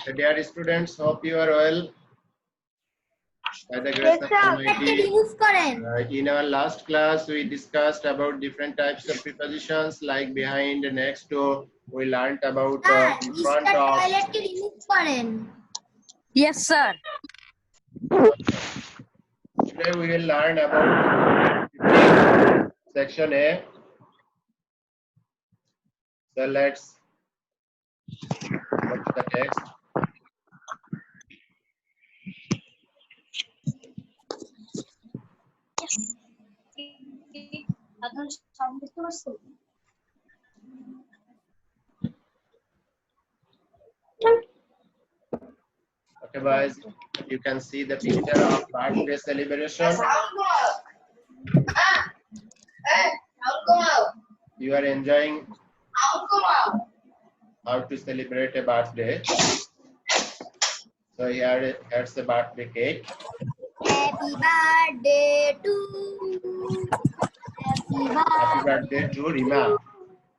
So dear students, hope you are well. By the grace of Almighty, in our last class, we discussed about different types of prepositions like behind, next to. We learned about in front of. Yes, sir. Today we will learn about section A. So let's watch the text. Okay, boys, you can see the picture of birthday celebration. You are enjoying how to celebrate a birthday. So here's the birthday cake. Happy birthday to you. Happy birthday to Rima.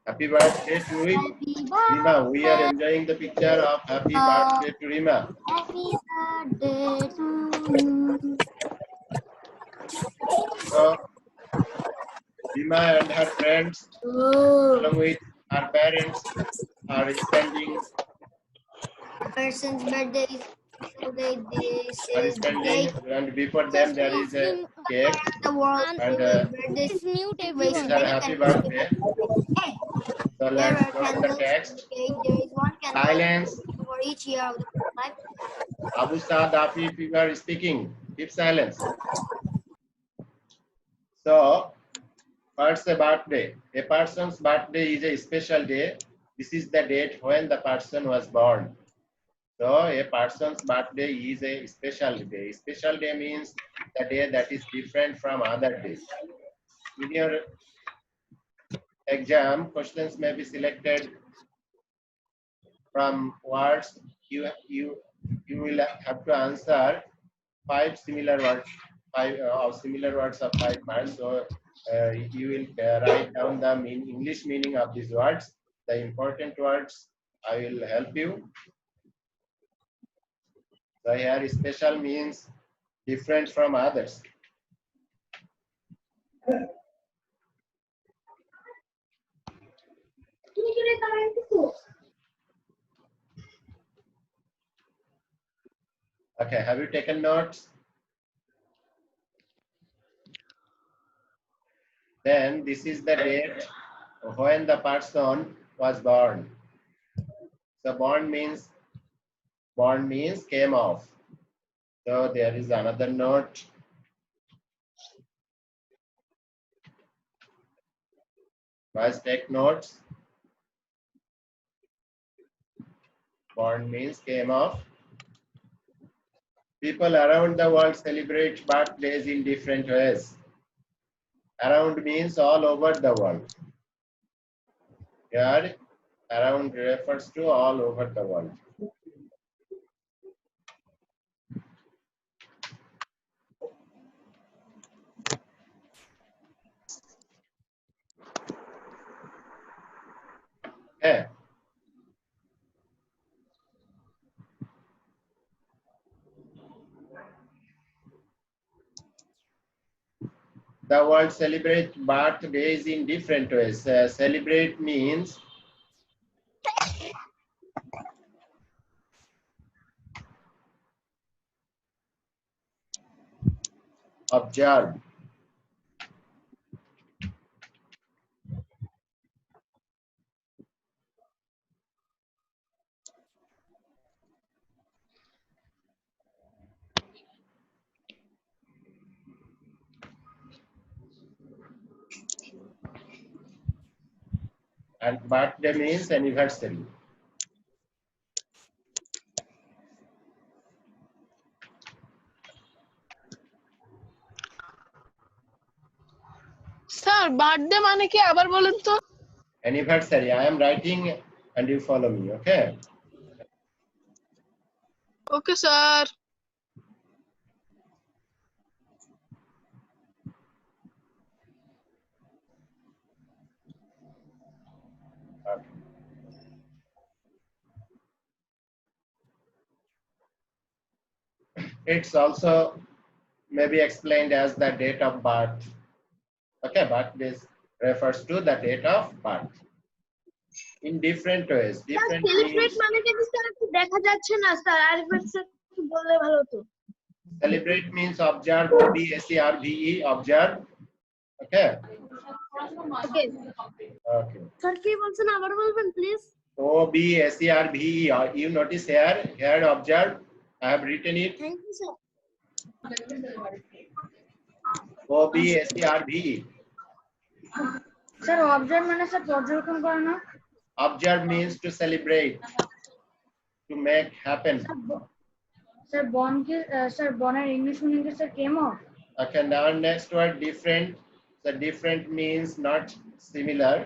Happy birthday to Rima. We are enjoying the picture of happy birthday to Rima. Happy birthday to you. So Rima and her friends, along with her parents, are spending. Person's birthday is Are spending, and before them there is a cake, and Please mute this everyone. is her happy birthday. So let's go to the text. There is one candle Silence. for each year of the life. Abu Saad Afif, you are speaking. Keep silence. So, what's a birthday? A person's birthday is a special day. This is the date when the person was born. So, a person's birthday is a special day. Special day means the day that is different from other days. In your exam, questions may be selected from words. You will have to answer 5 similar words, similar words of 5 marks. So you will write down the English meaning of these words. The important words I will help you. So here special means different from others. Okay, have you taken notes? Then this is the date when the person was born. So born means came off. So there is another note. Guys, take notes. Born means came off. People around the world celebrate birthdays in different ways. Around means all over the world. Here, around refers to all over the world. Okay. The world celebrates birthdays in different ways. Celebrate means observe. And birthday means anniversary. Sir birthday মানে কি আবার বলেন তো? Anniversary. I am writing and you follow me, okay? Okay sir. it's also maybe explained as the date of birth. Okay, birthday refers to the date of birth in different ways. Different celebrate means মানে কি sir একটু দেখা যাচ্ছে না sir আরেকবার sir একটু বললে ভালো হতো celebrate means observe, observe, observe. Okay. Okay Okay. Sir কি বলছেন আবার বলবেন please? observe. You notice here observe. I have written it. Thank you sir. observe. Sir observe মানে স্যার পর্যবেক্ষণ করা না? Observe means to celebrate, to make happen. Sir বন কি স্যার বনের ইংলিশ মিনিং কি sir chemo? Okay, now next word different. The different means not similar.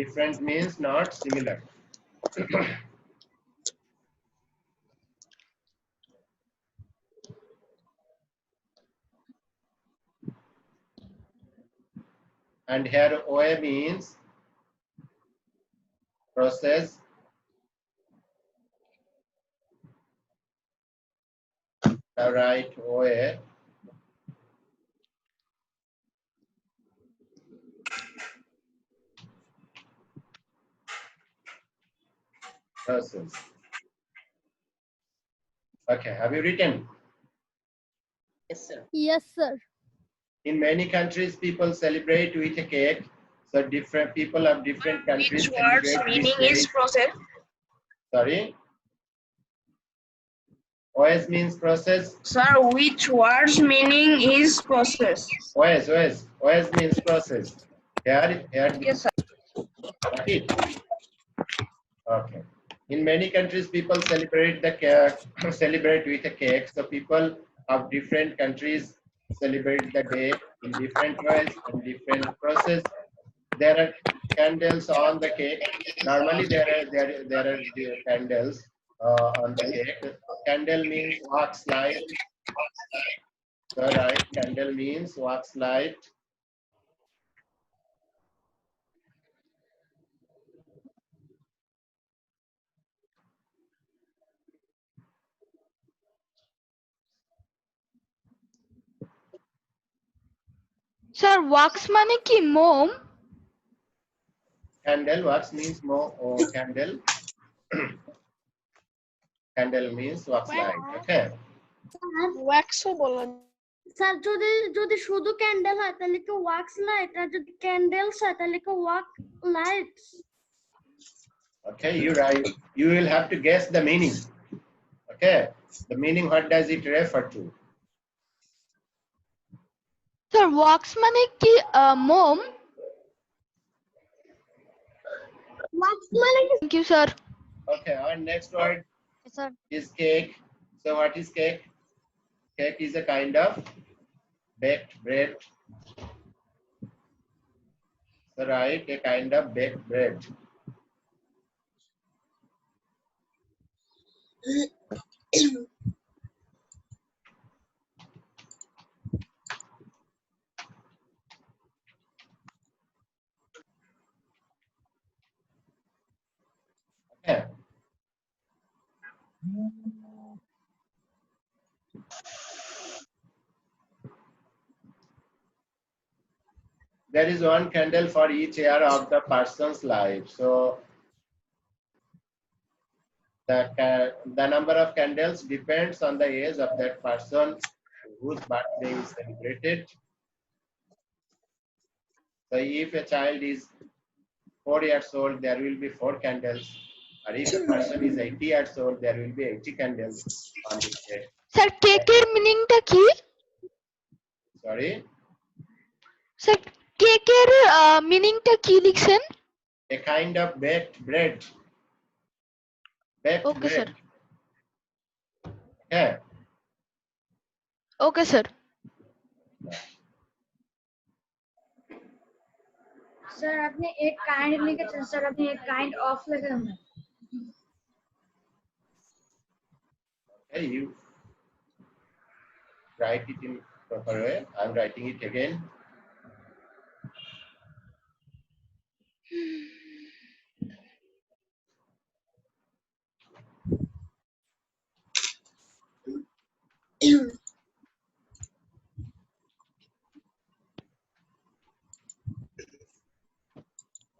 Different means not similar. And here OA means process. Now write OA. Process. Okay, have you written? Yes, sir. In many countries, people celebrate with a cake. So different people of different countries which words celebrate meaning this is day. process Sorry. OS means process. sir which words meaning is process OS means process. Here. yes sir Got it? Okay. In many countries, people celebrate the cake, celebrate with a cake. So people of different countries celebrate the day in different ways and different process. There are candles on the cake. Normally, there are candles on the cake. Candle means wax light. So right, candle means wax light. Sir wax মানে কি মোম? Candle, wax means candle. Candle means wax light. Okay. ওয়্যাক্সও বলা sir যদি যদি শুধু candle হয় তাহলে কি ওয়াক্স লাইট, আর যদি ক্যান্ডেলস হয় তাহলে কি walk lights? Okay, you're right. You will have to guess the meaning. Okay, the meaning, what does it refer to? Sir wax মানে কি মোম? ওয়াক্স মানে কি? Thank you sir. Okay, our next word Sir. is cake. So what is cake? Cake is a kind of baked bread. So right, a kind of baked bread. Okay. There is one candle for each year of the person's life. So the number of candles depends on the age of that person whose birthday is celebrated. So if a child is 4 years old, there will be 4 candles. Or if a person is 80 years old, there will be 80 candles on this day. Sir কেকের মিনিংটা কি? Sorry? Sir কেকের মিনিংটা কি লিখছেন? A kind of baked bread. Baked Okay, bread. sir. Okay. Okay sir. Sir আপনি এক kind লিখেছেন, স্যার আপনি এক কাইন্ড অফ লিখেছেন না। Okay, you. write it in proper way. I'm writing it again.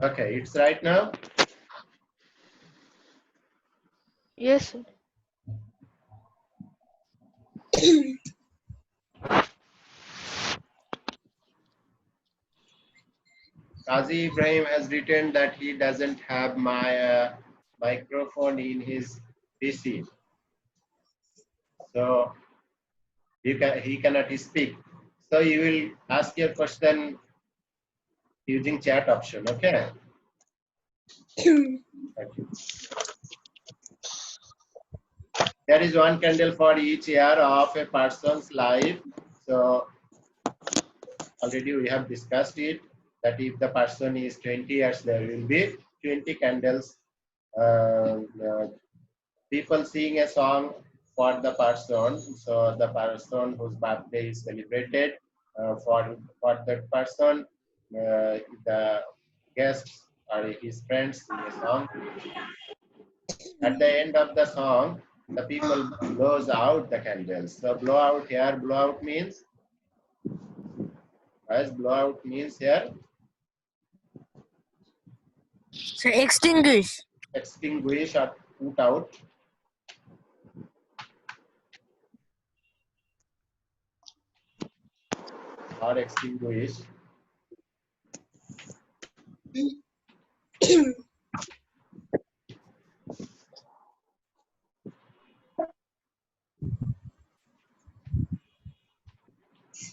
Okay, it's right now. Yes, sir. Qazi Ibrahim has written that he doesn't have my microphone in his PC, so he cannot speak. So you will ask your question using chat option. Okay. Thank you. There is one candle for each year of a person's life. So already we have discussed it, that if the person is 20 years, there will be 20 candles. People sing a song for the person. So the person whose birthday is celebrated, for that person, the guests or his friends sing a song. At the end of the song, the people blows out the candles. So blow out here, blow out means, as blow out means here, So extinguish. extinguish or put out. Or extinguish.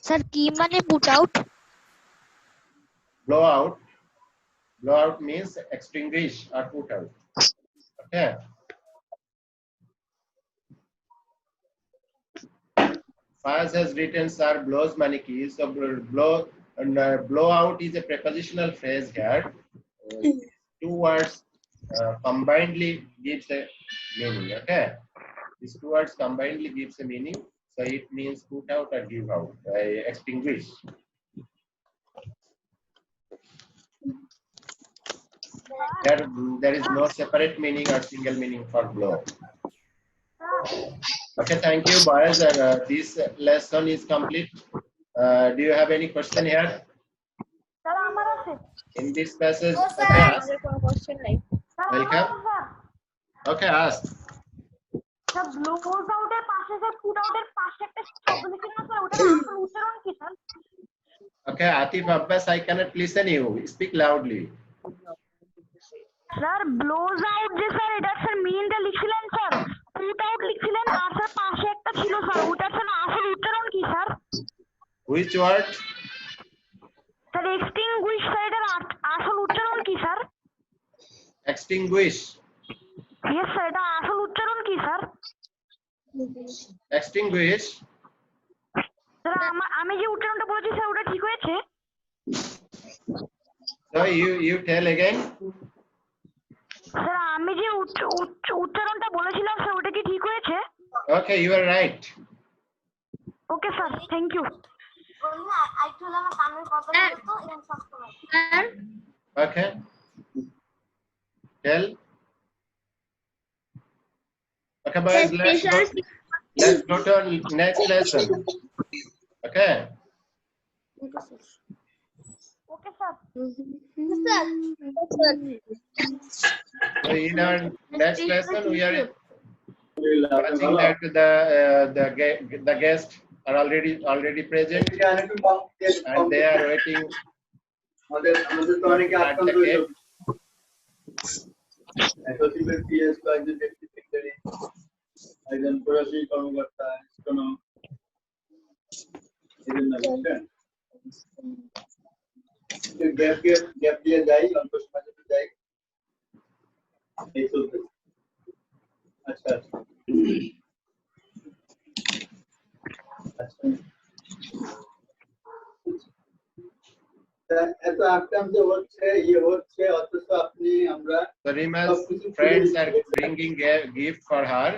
Sir, কি মানে put out? Blow out. Blow out means extinguish or put out. Okay. Faz has written, sir, blows mani ki. So blow out is a prepositional phrase here. Two words combinedly gives a meaning. Okay. These two words combinedly gives a meaning. So it means put out or give out. Extinguish. There is no separate meaning or single meaning for blow. Okay, thank you, boys. This lesson is complete. Do you have any question here? In this passage, okay, ask. Welcome. Okay, ask. Sir blows আউটের পাশে যে put আউটের পাশে একটা শব্দ লিখে না sir ওটার আসল উচ্চারণ কি sir? Okay, Atif Abbas, I cannot listen you. Speak loudly. Sir blows out যে স্যার এটা স্যার মিনটা লিখছিলেন স্যার, পুট আউট লিখছিলেন আর স্যার পাশে একটা ছিল স্যার, ওটার স্যার আসল উচ্চারণ কি sir? Which word? Sir extinguish sir এটার আসল উচ্চারণ কি স্যার? Extinguish. ইয়েস স্যার এটা আসল উচ্চারণ কি স্যার? Extinguish. স্যার আমি যে উচ্চারণটা বলেছি স্যার ওটা ঠিক হয়েছে? So you tell again. Sir আমি যে উচ্চারণটা বলেছিলাম স্যার ওটা কি ঠিক হয়েছে? Okay, you are right. Okay sir, thank you. Okay. Tell. Okay, boys, let's go to next lesson. Okay. Okay sir. So in our next lesson, we are watching that the guests are already present and they are waiting at the gate. একজন প্রবাসী কর্মকর্তা কোনো gap দিয়ে যাই, অল্প সময় যাই, এই চলতে। আচ্ছা আচ্ছা, এত আকাম যে হচ্ছে হচ্ছে, অথচ আপনি আমরা Rima's friends are bringing a gift for her.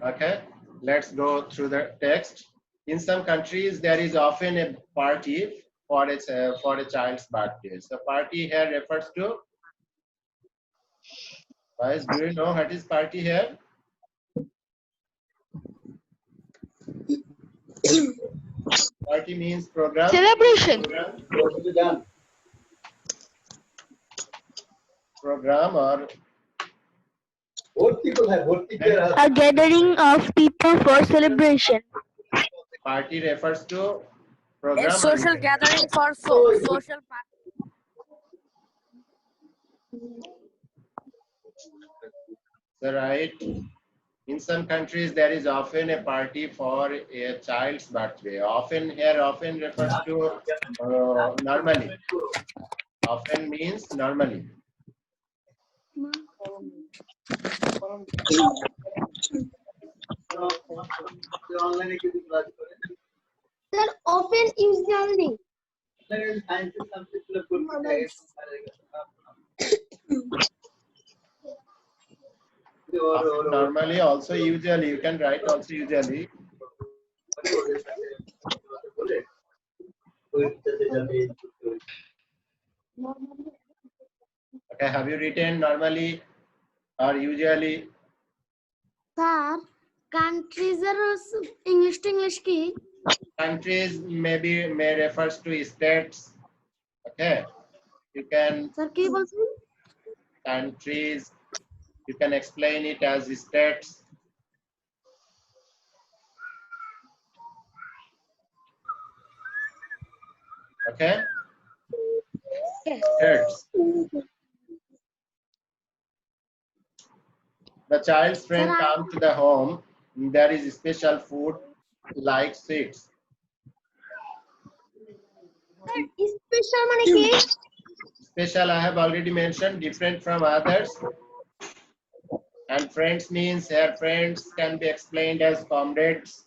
Okay, let's go through the text. In some countries, there is often a party for a child's birthday. So party here refers to, guys, do you know what is party here? Party means program. Celebration. What to be done? Program or भर्ती के A gathering of people for celebration. party refers to A program. social gathering for social party. So right. In some countries, there is often a party for a child's birthday. Often here, often refers to normally. Often means normally. Online की class करें Sir, often usually. लेकिन science से subject लोग कुछ Often, normally, also usually. You can write also usually. Okay, have you written normally or usually? Sir, countries are also English to English key. Countries may refers to states. Okay, you can Sir, key बोलते countries. You can explain it as states. Okay, states. The child's friend comes to the home. There is special food like sweets. Special माने key. Special, I have already mentioned, different from others. And friends means here friends can be explained as comrades.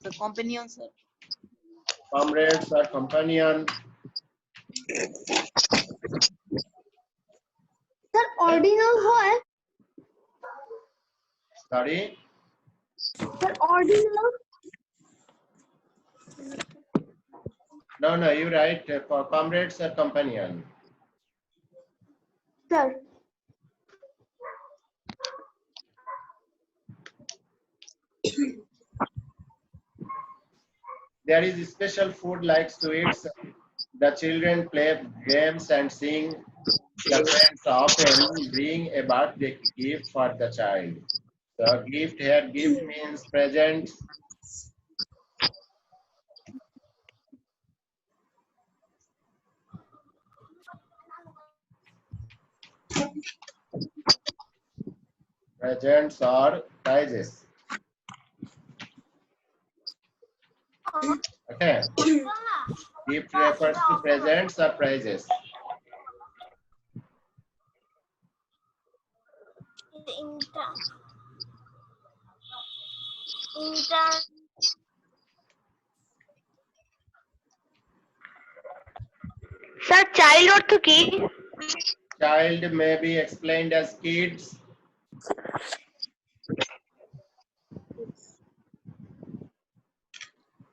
The companion, sir. Comrades or companion. Sir, ordinal है. Sorry. Sir, ordinal. No, you write for comrades or companion. Sir. There is special food like sweets. The children play games and sing. The friends often bring a birthday gift for the child. So gift here, gift means present. Presents or prizes. Okay. Gift refers to presents or prizes. Sir, child অর্থ কি? Child may be explained as kids.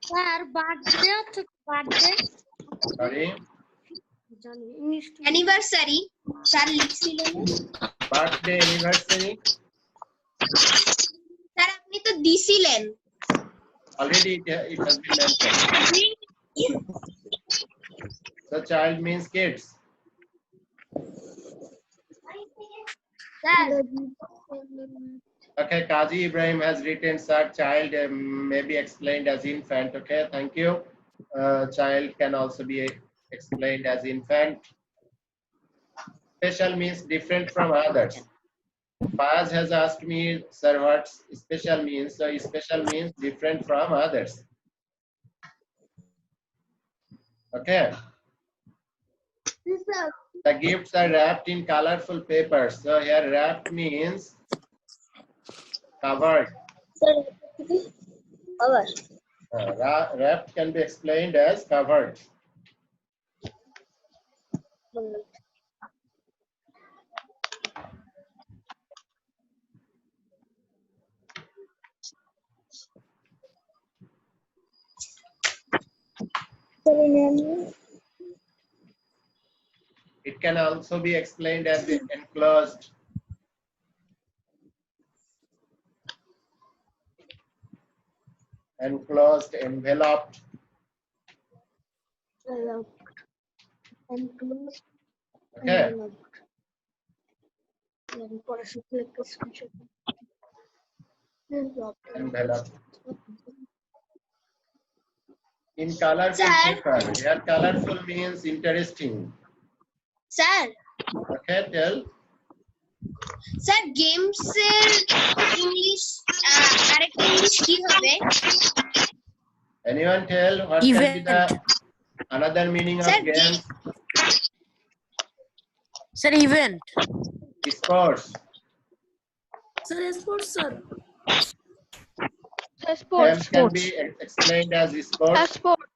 Sir, birthday to birthday. Sorry. Anniversary. Sir, লিখছিলেন। Birthday anniversary. Sir আপনি তো দিছিলেন। Already it has been mentioned. So child means kids. Sir. Okay, Kazi Ibrahim has written sir child may be explained as infant. Okay, thank you. Child can also be explained as infant. Special means different from others. Faz has asked me, sir, what special means? So special means different from others. Okay. Yes, sir. The gifts are wrapped in colorful papers. So here wrapped means covered. Covered. Wrapped can be explained as covered. It can also be explained as enclosed. Enclosed, enveloped. Enclosed. Okay. Enveloped. In colorful paper. Here colorful means interesting. Sir, Okay, tell. sir, games English, আরেকটা English কি হবে? Anyone tell what can be the another meaning of Sir, games? Sir, event. Sports. Sir, sports, sir. Games can be explained as sports. Sports.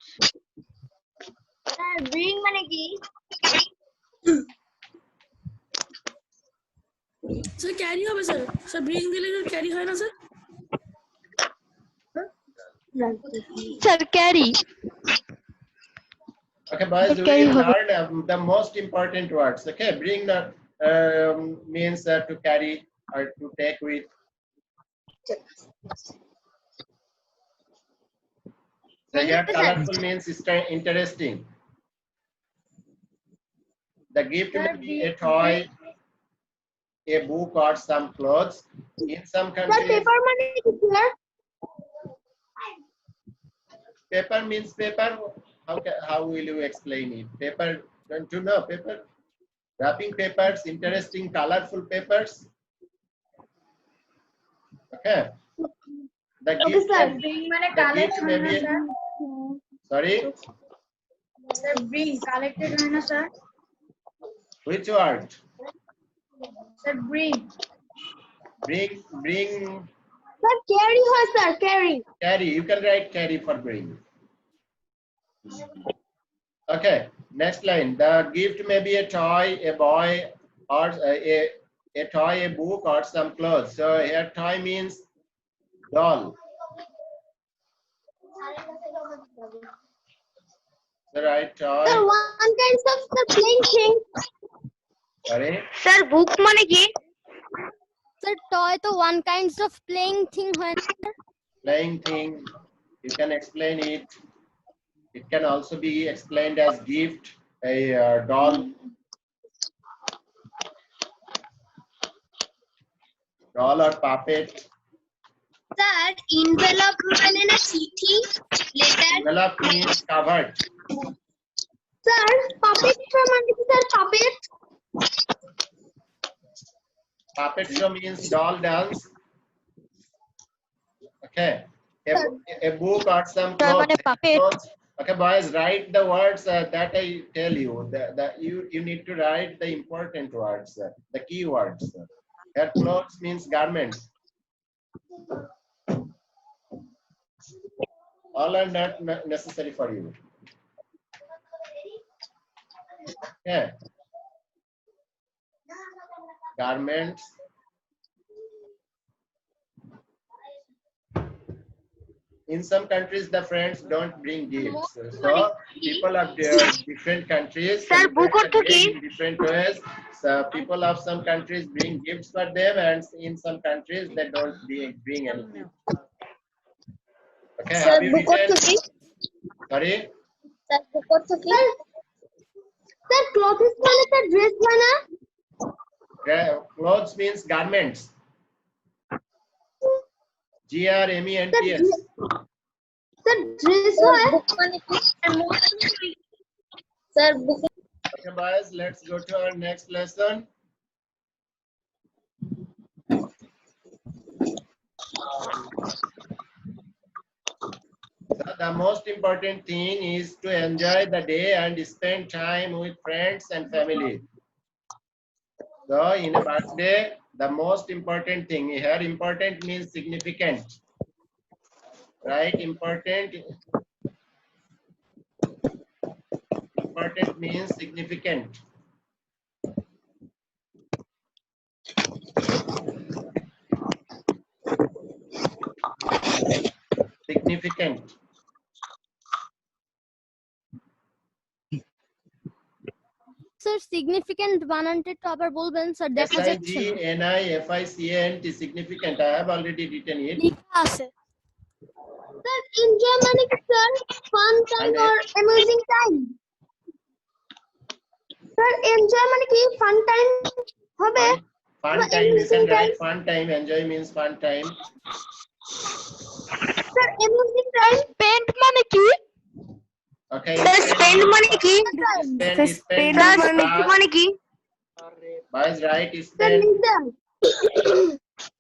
Sir, bring মানে কি? Sir, carry হবে sir. Sir bring দিলে carry হয় না sir? Sir, carry. Okay, boys, we Carry will হবে। learn the most important words. Okay, bring the means to carry or to take with. So here colorful means interesting. The gift may be a toy, a book, or some clothes. In some countries, paper means paper. How will you explain it? Paper, don't you know paper? Wrapping papers, interesting, colorful papers. Okay. The gift, bring মানে the gift may be. Sorry, Sir, bring collected হয় না sir? which word? Sir, bring. Bring, Sir, carry হয় sir, carry. carry. You can write carry for bring. Okay, next line. The gift may be a toy, a boy, or a toy, a book, or some clothes. So here toy means doll. So right toy. Sir, one kind of the playing thing. Sorry. Sir book মানে কি? Sir, toy তো one kinds of playing thing হয় না? Playing thing. You can explain it. It can also be explained as gift, a doll. Doll or puppet. Sir, envelope মানে না চিঠি, letter. Envelope means covered. Sir, puppet মানে কি sir? Puppet. Puppet show means doll dance. Okay. A book or some clothes. Clothes. Okay, boys, write the words that I tell you. You need to write the important words, the key words. Here, clothes means garments. All are not necessary for you. Okay. Garments. In some countries, the friends don't bring gifts. So people of different countries celebrate the day in different ways. So people of some countries bring gifts for them, and in some countries they don't bring anything. Okay, have you written? Sorry? Sir, clothes মানে sir dress হয় না? Clothes means garments. GRMENTS. Sir, dress হয়? Sir, book. Okay, boys, let's go to our next lesson. So the most important thing is to enjoy the day and spend time with friends and family. So in a birthday, the most important thing here, important means significant, right? Important means significant. Significant. Sir significant বানানটা একটু আবার বলবেন sir, দেখা যাচ্ছে না। SIGNIFICANT is significant. I have already written it. লেখা আছে। Sir, enjoy মানে কি sir? Fun time or amusing time? Sir, enjoy মানে কি fun time হবে? Fun No, time, you amusing can write time. fun time. Enjoy means fun time. Sir, amusing time. Spent মানে কি? Okay. Sir, spend মানে কি? Spend মানে কি? Boys, right? Sir, Spend. leisure.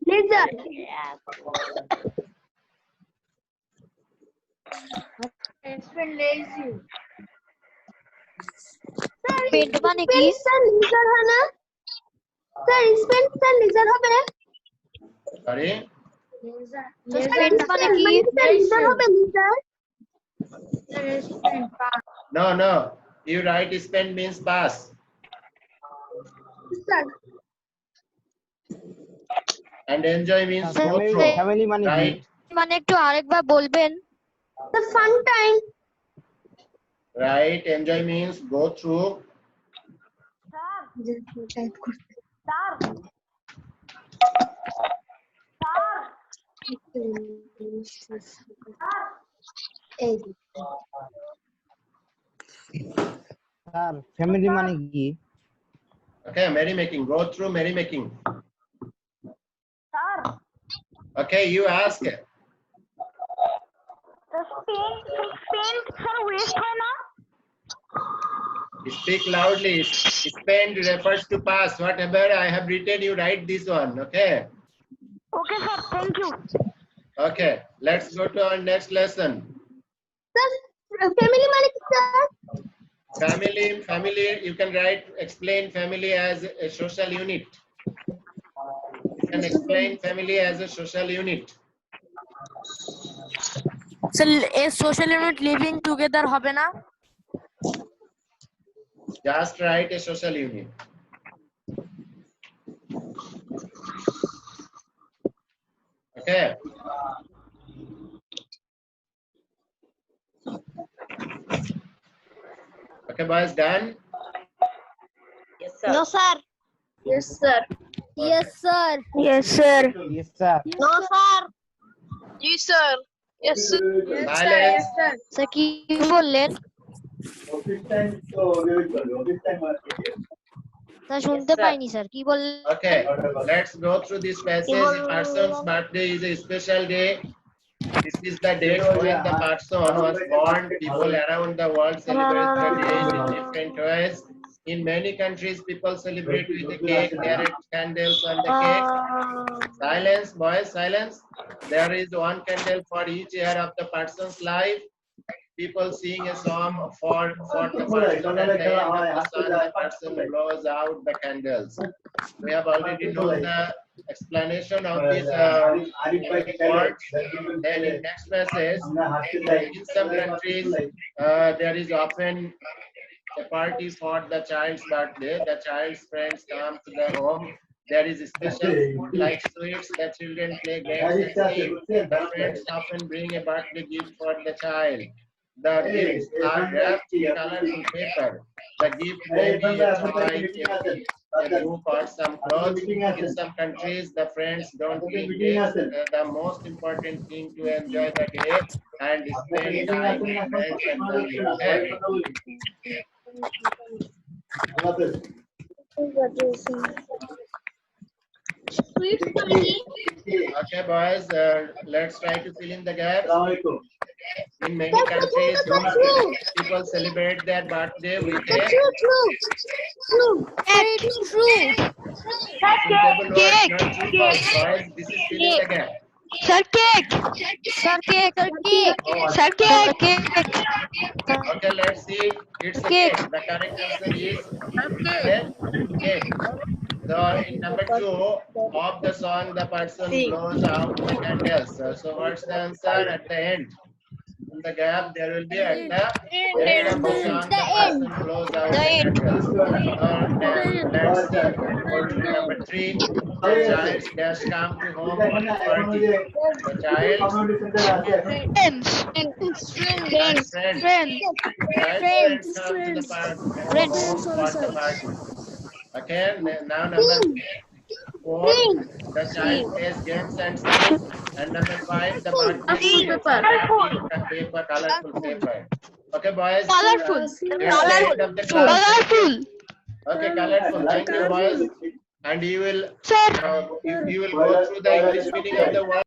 Leisure. Spend lazy. Spent মানে কি? Sir, leisure হয় না? Sir, spend sir leisure হবে? Sorry. Spent মানে কি? Leisure হবে leisure? No. You write spend means pass. Sir, And enjoy means go through. Family মানে কি? Right? মানে একটু আরেকবার বলবেন? the fun time. Right. Enjoy means go through. Sir family মানে কি? Okay. Merrymaking. Go through merrymaking. Okay. You ask. Spend sir waste হয় না? Speak loudly. Spend refers to past. Whatever I have written, you write this one. Okay. Okay sir, thank you. Okay. Let's go to our next lesson. Sir, family মানে কি sir? Family. You can write. Explain family as a social unit. You can explain family as a social unit. Sir A social unit living together হবে না? Just write a social unit. Okay. Okay, boys, done? No sir. Yes sir. Yes sir. Yes sir. Yes sir. No sir. Yes sir. Yes sir. Silence. Sir কি বললেন? Office time তো office time আছে। Sir শুনতে পাইনি sir, কি বললেন? Okay, let's go through this passage. A person's birthday is a special day. This is the date when the person was born. People around the world celebrate the day in different ways. In many countries, people celebrate with a cake. There are candles on the cake. Silence, boys, silence. There is one candle for each year of the person's life. People sing a song for the person, and at the end of the song, the person blows out the candles. We have already known the explanation of these words. Then in next passage, in some countries, there is often a party for the child's birthday. The child's friends come to the home. There is special food like sweets. The children play games and sing. The friends often bring a birthday gift for the child. The gifts are wrapped in colorful paper. The gift may be a toy, a book, or some clothes. In some countries, the friends don't bring gifts. The most important thing to enjoy the day and spend time with friends and family. Okay? Okay, boys, let's try to fill in the gaps. In many countries, people celebrate their birthday with a True. It's true. suitable word, not true, false. Boys, this is filling the gap. Sir cake. Sir cake. Sir cake. Okay, let's see. It's a Cake. cake. The correct answer is cake. So in number 2 of the song, the person blows out the candles. So what's the answer at the end? in the gap there will be at the end of the song the end. person blows out The the end. candles. Let's see. Number 3. The child's dash come to home on the party. The child Friends. and Friends. friends. Friends. Child's friends come to the party. Friends. Home for the party. Okay. Now number 4. The child plays games and sings. And number 5. The birthday is paper, colorful paper. Okay, boys. Colorful. It's the end of the class. Colorful. Okay, colorful. Thank you, boys. And you will Sir. you will go through the English meaning of the word.